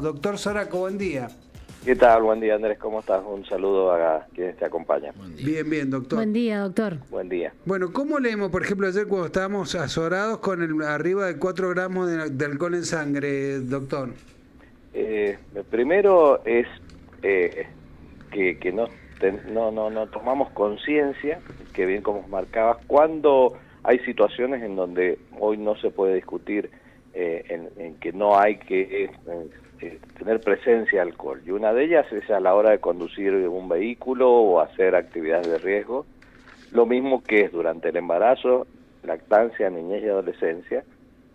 Doctor Soraco, buen día. ¿Qué tal? Buen día, Andrés. ¿Cómo estás? Un saludo a quienes te acompañan. Bien, bien, doctor. Buen día, doctor. Buen día. Bueno, ¿cómo leemos, por ejemplo, ayer cuando estábamos azorados con arriba de 4 gramos de alcohol en sangre, doctor? Primero es que no tomamos conciencia, que bien como marcabas, cuando hay situaciones en donde hoy no se puede discutir en que no hay que tener presencia de alcohol. Y una de ellas es a la hora de conducir un vehículo o hacer actividades de riesgo. Lo mismo que es durante el embarazo, lactancia, niñez y adolescencia,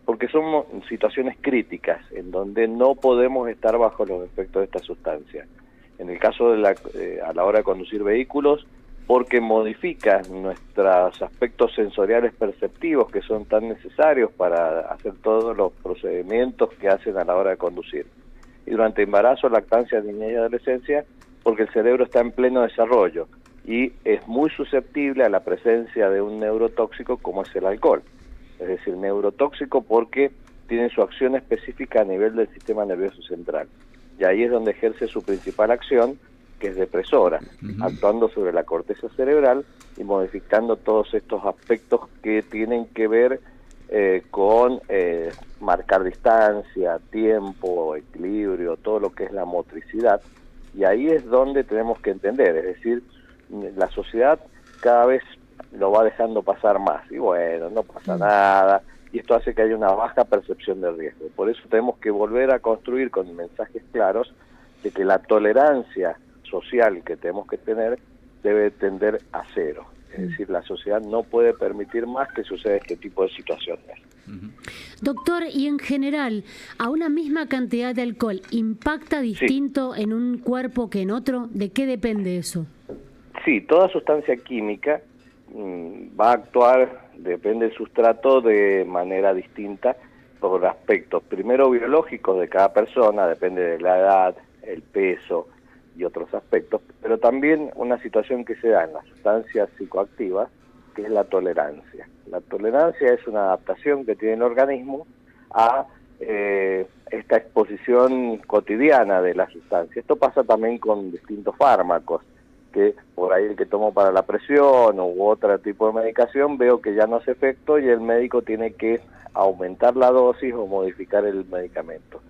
porque son situaciones críticas en donde no podemos estar bajo los efectos de esta sustancia. En el caso de a la hora de conducir vehículos, porque modifica nuestros aspectos sensoriales perceptivos que son tan necesarios para hacer todos los procedimientos que hacen a la hora de conducir. Y durante embarazo, lactancia, niñez y adolescencia, porque el cerebro está en pleno desarrollo y es muy susceptible a la presencia de un neurotóxico como es el alcohol. Es decir, neurotóxico porque tiene su acción específica a nivel del sistema nervioso central. Y ahí es donde ejerce su principal acción, que es depresora, actuando sobre la corteza cerebral y modificando todos estos aspectos que tienen que ver con marcar distancia, tiempo, equilibrio, todo lo que es la motricidad. Y ahí es donde tenemos que entender, es decir, la sociedad cada vez lo va dejando pasar más, y bueno, no pasa nada, y esto hace que haya una baja percepción de riesgo. Por eso tenemos que volver a construir con mensajes claros de que la tolerancia social que tenemos que tener debe tender a cero. Es decir, la sociedad no puede permitir más que suceda este tipo de situaciones. Doctor, y en general, ¿a una misma cantidad de alcohol impacta distinto en un cuerpo que en otro? ¿De qué depende eso? Sí, toda sustancia química va a actuar, depende del sustrato, de manera distinta por aspectos, primero biológicos de cada persona, depende de la edad, el peso y otros aspectos, pero también una situación que se da en las sustancias psicoactivas, que es la tolerancia. La tolerancia es una adaptación que tiene el organismo a esta exposición cotidiana de la sustancia. Esto pasa también con distintos fármacos, que por ahí el que tomo para la presión u otro tipo de medicación veo que ya no hace efecto y el médico tiene que aumentar la dosis o modificar el medicamento.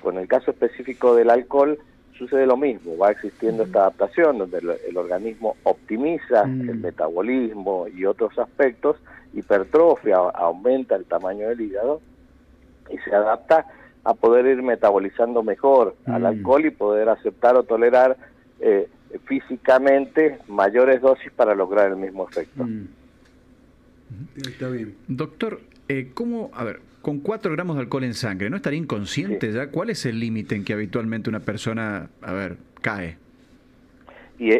Con el caso específico del alcohol sucede lo mismo, va existiendo esta adaptación donde el organismo optimiza el metabolismo y otros aspectos, hipertrofia, aumenta el tamaño del hígado y se adapta a poder ir metabolizando mejor al alcohol y poder aceptar o tolerar físicamente mayores dosis para lograr el mismo efecto. Está bien. Doctor, ¿cómo, a ver, con 4 gramos de alcohol en sangre, ¿no estaría inconsciente ya? ¿Cuál es el límite en que habitualmente una persona, cae? Y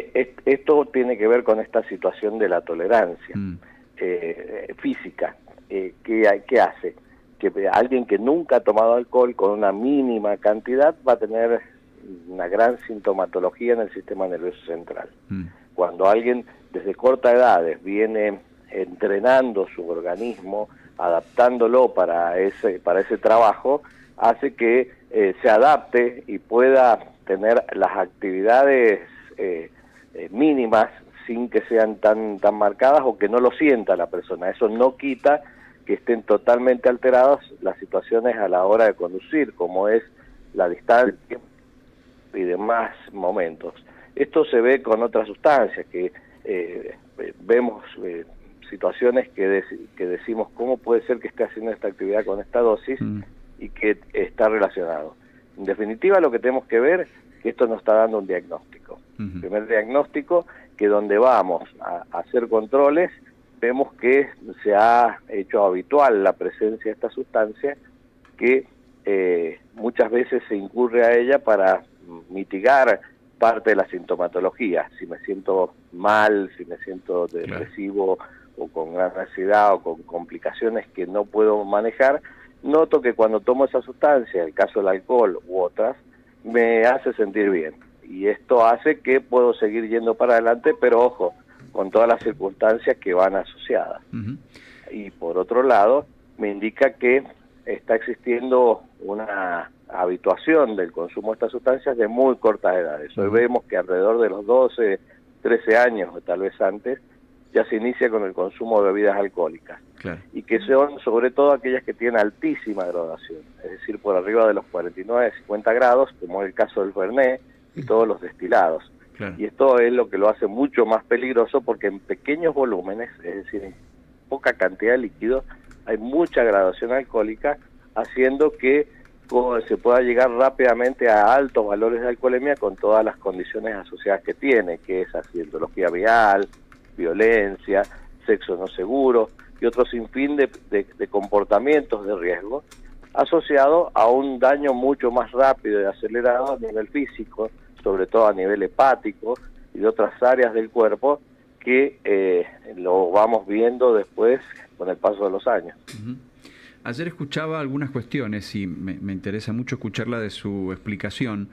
esto tiene que ver con esta situación de la tolerancia física. ¿Qué hace? Que alguien que nunca ha tomado alcohol con una mínima cantidad va a tener una gran sintomatología en el sistema nervioso central. Cuando alguien desde corta edades viene entrenando su organismo, adaptándolo para ese trabajo, hace que se adapte y pueda tener las actividades mínimas sin que sean tan marcadas o que no lo sienta la persona. Eso no quita que estén totalmente alteradas las situaciones a la hora de conducir, como es la distancia y demás momentos. Esto se ve con otras sustancias que vemos situaciones que decimos cómo puede ser que esté haciendo esta actividad con esta dosis y que está relacionado. En definitiva, lo que tenemos que ver es que esto nos está dando un diagnóstico. El primer diagnóstico, que donde vamos a hacer controles, vemos que se ha hecho habitual la presencia de esta sustancia, que muchas veces se incurre a ella para mitigar parte de la sintomatología. Si me siento mal, si me siento depresivo o con gran ansiedad o con complicaciones que no puedo manejar, noto que cuando tomo esa sustancia, el caso del alcohol u otras, me hace sentir bien. Y esto hace que puedo seguir yendo para adelante, pero ojo, con todas las circunstancias que van asociadas. Y por otro lado, me indica que está existiendo una habituación del consumo de estas sustancias de muy cortas edades. Hoy vemos que alrededor de los 12, 13 años, o tal vez antes, ya se inicia con el consumo de bebidas alcohólicas. Claro. Y que son sobre todo aquellas que tienen altísima graduación, es decir, por arriba de los 49, 50 grados, como es el caso del Fernet y todos los destilados. Claro. Y esto es lo que lo hace mucho más peligroso, porque en pequeños volúmenes, es decir, en poca cantidad de líquido, hay mucha graduación alcohólica, haciendo que se pueda llegar rápidamente a altos valores de alcoholemia con todas las condiciones asociadas que tiene, que es accidentología vial, violencia, sexo no seguro y otro sinfín de comportamientos de riesgo asociado a un daño mucho más rápido y acelerado a nivel físico, sobre todo a nivel hepático y de otras áreas del cuerpo que lo vamos viendo después con el paso de los años. Uh-huh. Ayer escuchaba algunas cuestiones y me interesa mucho escucharla de su explicación.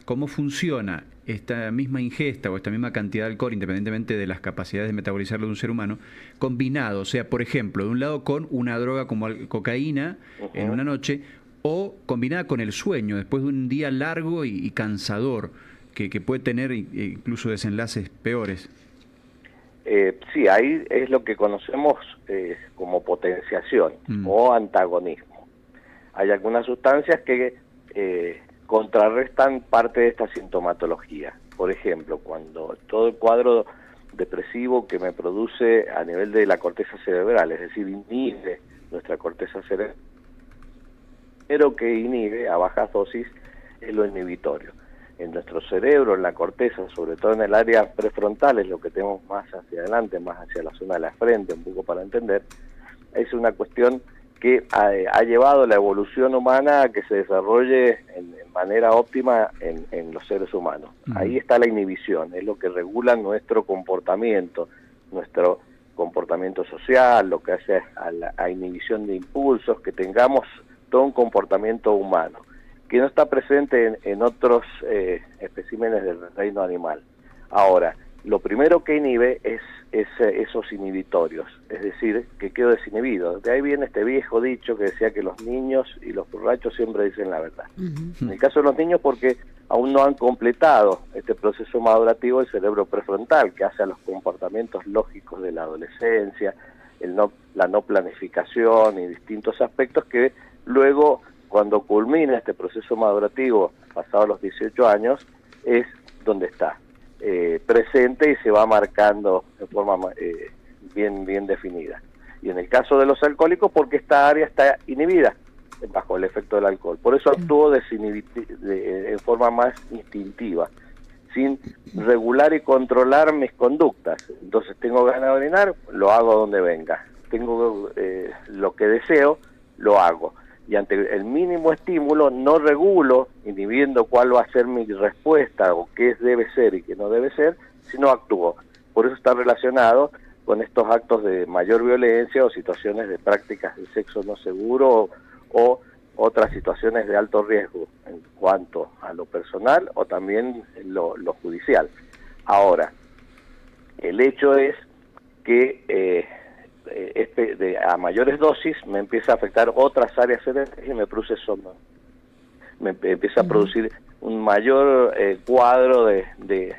¿Cómo funciona esta misma ingesta o esta misma cantidad de alcohol, independientemente de las capacidades de metabolizarlo de un ser humano, combinado? O sea, por ejemplo, de un lado con una droga como cocaína en una noche, o combinada con el sueño, después de un día largo y cansador, que puede tener incluso desenlaces peores. Sí, ahí es lo que conocemos como potenciación o antagonismo. Hay algunas sustancias que contrarrestan parte de esta sintomatología. Por ejemplo, cuando todo el cuadro depresivo que me produce a nivel de la corteza cerebral, es decir, inhibe nuestra corteza cerebral, pero que inhibe a bajas dosis es lo inhibitorio. En nuestro cerebro, en la corteza, sobre todo en el área prefrontal, es lo que tenemos más hacia adelante, más hacia la zona de la frente, un poco para entender, es una cuestión que ha llevado la evolución humana a que se desarrolle en manera óptima en los seres humanos. Ahí está la inhibición, es lo que regula nuestro comportamiento social, lo que hace a inhibición de impulsos, que tengamos todo un comportamiento humano, que no está presente en otros especímenes del reino animal. Ahora, lo primero que inhibe es esos inhibitorios, es decir, que quedo desinhibido. De ahí viene este viejo dicho que decía que los niños y los borrachos siempre dicen la verdad. En el caso de los niños, porque aún no han completado este proceso madurativo del cerebro prefrontal, que hace a los comportamientos lógicos de la adolescencia, la no planificación y distintos aspectos que luego, cuando culmina este proceso madurativo, pasados los 18 años, es donde está presente y se va marcando de forma bien definida. Y en el caso de los alcohólicos, porque esta área está inhibida bajo el efecto del alcohol. Por eso actúo en forma más instintiva, sin regular y controlar mis conductas. Entonces, tengo ganas de orinar, lo hago donde venga. Tengo lo que deseo, lo hago. Y ante el mínimo estímulo no regulo, inhibiendo cuál va a ser mi respuesta o qué debe ser y qué no debe ser, sino actúo. Por eso está relacionado con estos actos de mayor violencia o situaciones de prácticas de sexo no seguro o otras situaciones de alto riesgo en cuanto a lo personal o también en lo judicial. Ahora, el hecho es que a mayores dosis me empieza a afectar otras áreas cerebrales y me produce somnolencia. Me empieza a producir un mayor cuadro de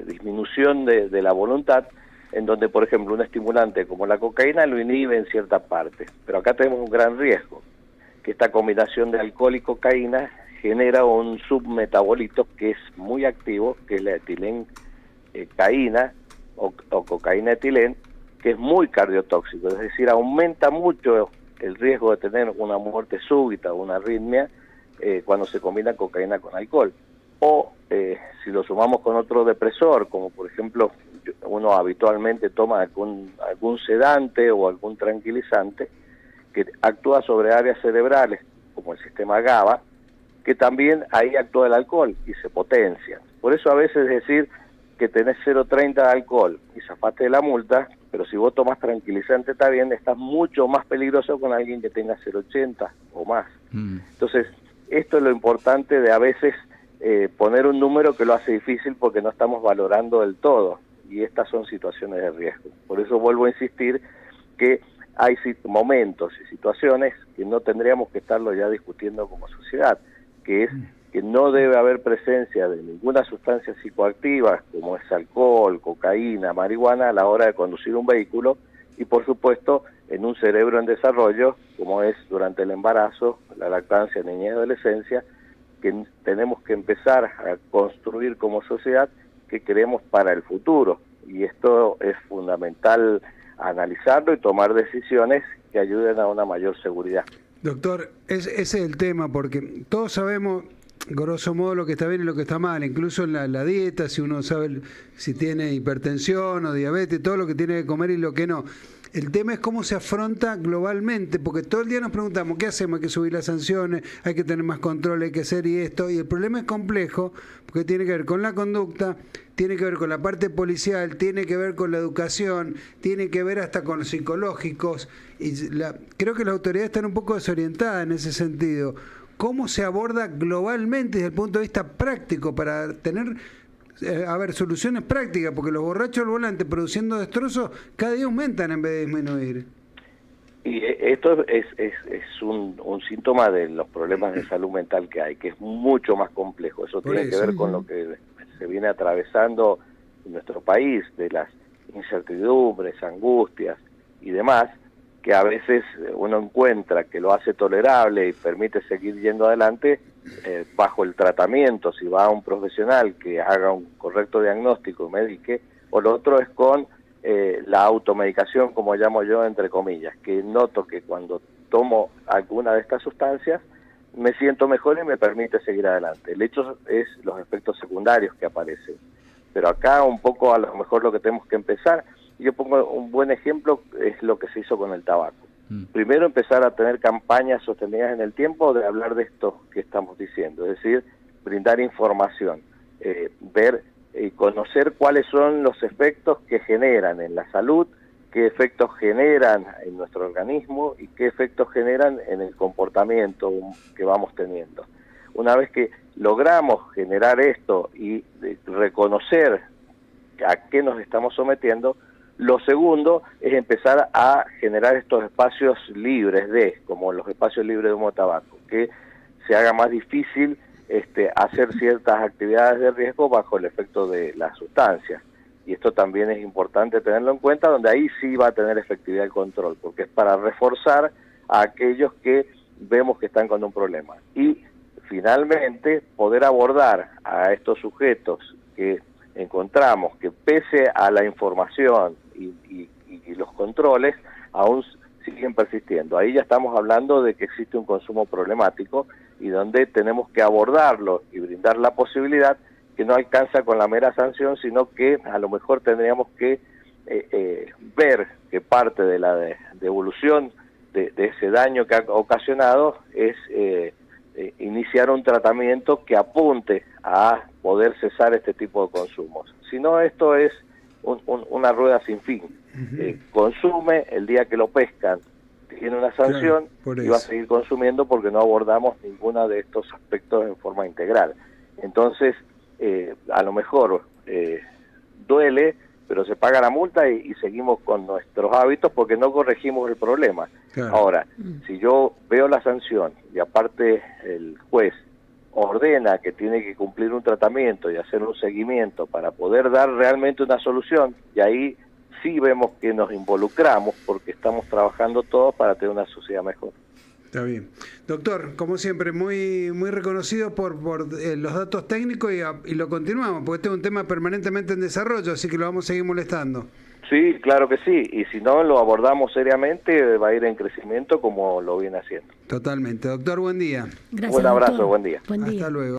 disminución de la voluntad, en donde, por ejemplo, un estimulante como la cocaína lo inhibe en cierta parte. Pero acá tenemos un gran riesgo, que esta combinación de alcohol y cocaína genera un submetabolito que es muy activo, que es la etilencaína o cocaína etilén, que es muy cardiotóxico, es decir, aumenta mucho el riesgo de tener una muerte súbita o una arritmia cuando se combina cocaína con alcohol. O si lo sumamos con otro depresor, como por ejemplo uno habitualmente toma algún sedante o algún tranquilizante que actúa sobre áreas cerebrales, como el sistema GABA, que también ahí actúa el alcohol y se potencia. Por eso a veces decir que tenés 0,30 de alcohol y zafaste de la multa, pero si vos tomás tranquilizante está bien, estás mucho más peligroso con alguien que tenga 0,80 o más. Entonces, esto es lo importante de a veces poner un número que lo hace difícil porque no estamos valorando del todo, y estas son situaciones de riesgo. Por eso vuelvo a insistir que hay momentos y situaciones que no tendríamos que estarlo ya discutiendo como sociedad, que es que no debe haber presencia de ninguna sustancia psicoactiva, como es alcohol, cocaína, marihuana, a la hora de conducir un vehículo, y por supuesto en un cerebro en desarrollo, como es durante el embarazo, la lactancia, niñez y adolescencia, que tenemos que empezar a construir como sociedad que queremos para el futuro. Y esto es fundamental analizarlo y tomar decisiones que ayuden a una mayor seguridad. Doctor, ese es el tema, porque todos sabemos, grosso modo, lo que está bien y lo que está mal, incluso en la dieta, si uno sabe si tiene hipertensión o diabetes, todo lo que tiene que comer y lo que no. El tema es cómo se afronta globalmente, porque todo el día nos preguntamos, ¿qué hacemos? Hay que subir las sanciones, hay que tener más control, hay que hacer y esto, y el problema es complejo, porque tiene que ver con la conducta, tiene que ver con la parte policial, tiene que ver con la educación, tiene que ver hasta con los psicológicos, y creo que las autoridades están un poco desorientadas en ese sentido. ¿Cómo se aborda globalmente desde el punto de vista práctico para tener soluciones prácticas? Porque los borrachos al volante produciendo destrozos cada día aumentan en vez de disminuir. Y esto es un síntoma de los problemas de salud mental que hay, que es mucho más complejo. Eso tiene que ver con lo que se viene atravesando en nuestro país, de las incertidumbres, angustias y demás, que a veces uno encuentra que lo hace tolerable y permite seguir yendo adelante bajo el tratamiento, si va a un profesional que haga un correcto diagnóstico y medique, o lo otro es con la automedicación, como llamo yo, entre comillas, que noto que cuando tomo alguna de estas sustancias me siento mejor y me permite seguir adelante. El hecho es los efectos secundarios que aparecen, pero acá un poco a lo mejor lo que tenemos que empezar. Yo pongo un buen ejemplo, es lo que se hizo con el tabaco. Primero empezar a tener campañas sostenidas en el tiempo de hablar de esto que estamos diciendo, es decir, brindar información, ver y conocer cuáles son los efectos que generan en la salud, qué efectos generan en nuestro organismo y qué efectos generan en el comportamiento que vamos teniendo. Una vez que logramos generar esto y reconocer a qué nos estamos sometiendo, lo segundo es empezar a generar estos espacios libres como los espacios libres de humo de tabaco, que se haga más difícil hacer ciertas actividades de riesgo bajo el efecto de las sustancias. Y esto también es importante tenerlo en cuenta, donde ahí sí va a tener efectividad el control, porque es para reforzar a aquellos que vemos que están con un problema. Y finalmente poder abordar a estos sujetos que encontramos que pese a la información y los controles aún siguen persistiendo. Ahí ya estamos hablando de que existe un consumo problemático y donde tenemos que abordarlo y brindar la posibilidad, que no alcanza con la mera sanción, sino que a lo mejor tendríamos que ver que parte de la devolución de ese daño que ha ocasionado es iniciar un tratamiento que apunte a poder cesar este tipo de consumos. Si no, esto es una rueda sin fin. Consume, el día que lo pescan tiene una sanción, claro, y va a seguir consumiendo porque no abordamos ninguno de estos aspectos en forma integral. Entonces, a lo mejor duele, pero se paga la multa y seguimos con nuestros hábitos porque no corregimos el problema. Claro. Ahora, si yo veo la sanción y aparte el juez ordena que tiene que cumplir un tratamiento y hacer un seguimiento para poder dar realmente una solución, y ahí sí vemos que nos involucramos porque estamos trabajando todos para tener una sociedad mejor. Está bien. Doctor, como siempre, muy reconocido por los datos técnicos y lo continuamos, porque este es un tema permanentemente en desarrollo, así que lo vamos a seguir molestando. Sí, claro que sí, y si no lo abordamos seriamente va a ir en crecimiento como lo viene haciendo. Totalmente. Doctor, buen día. Gracias, un abrazo, doctor. buen día. Buen día. Hasta luego.